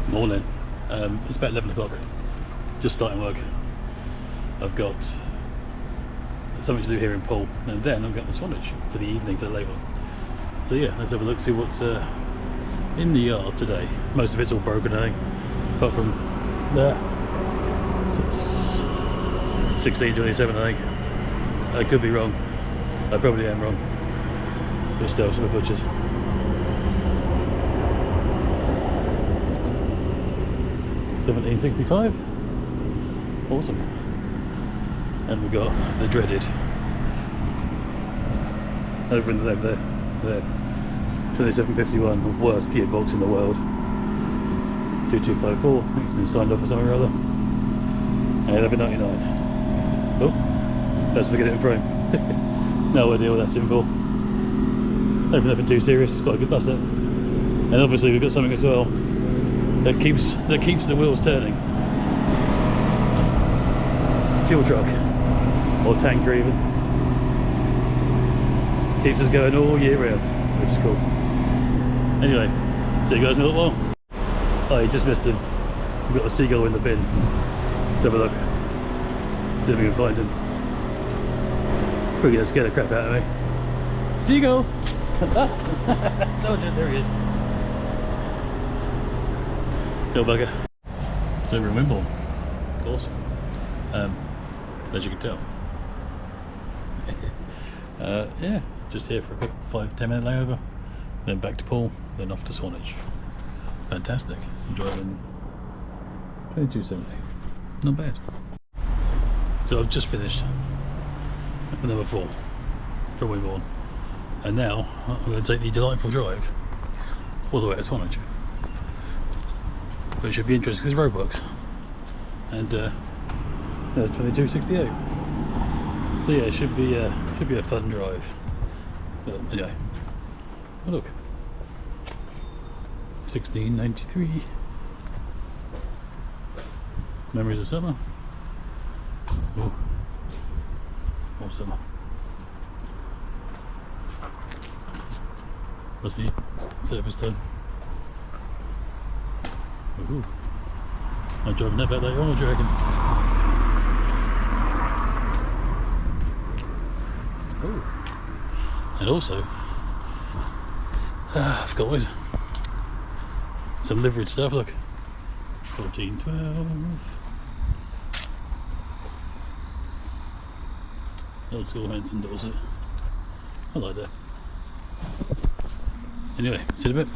Morning. It's about 11 o'clock. Just starting work. I've got something to do here in Poole, and then I'm going to Swanage for the evening for the labour. So yeah, let's have a look, see what's in the yard today. Most of it's all broken, I think, apart from there. So it's 1627, I think. I could be wrong. I probably am wrong. But still, some of the butchers. $17.65. Awesome. And we've got the dreaded over there. 2751, the worst gearbox in the world. 2254. I think it's been signed off for something or other. $11.99. Oh, let's forget it in frame. No idea what that's in for. Hopefully nothing too serious. It's got a good bus set. And obviously we've got something as well that keeps the wheels turning. Fuel truck, or tanker even. Keeps us going all year round, which is cool. Anyway, see you guys in a little while. Oh, you just missed him. We've got a seagull in the bin. Let's have a look. See if we can find him. Probably gonna scare the crap out of me. Seagull! Told you, there he is. Little bugger. It's over in Wimborne. Awesome. As you can tell. Yeah, just here for a quick 5-10 minute layover, then back to Poole, then off to Swanage. Fantastic. I'm driving 2270. Not bad. So I've just finished number 4 from Wimborne, and now I'm going to take the delightful drive all the way to Swanage. But it should be interesting because it's roadworks, and that's 2268. So yeah, it should be a fun drive. But anyway, oh look, 1693. Memories of summer. Oh, more summer. Must be service done. Ooh. I'm driving that back later on, what do you reckon? Ooh. And also, I've got always some liveried stuff, look. 1412. Old school Hanson Dorset. I like that. Anyway, see you in a bit.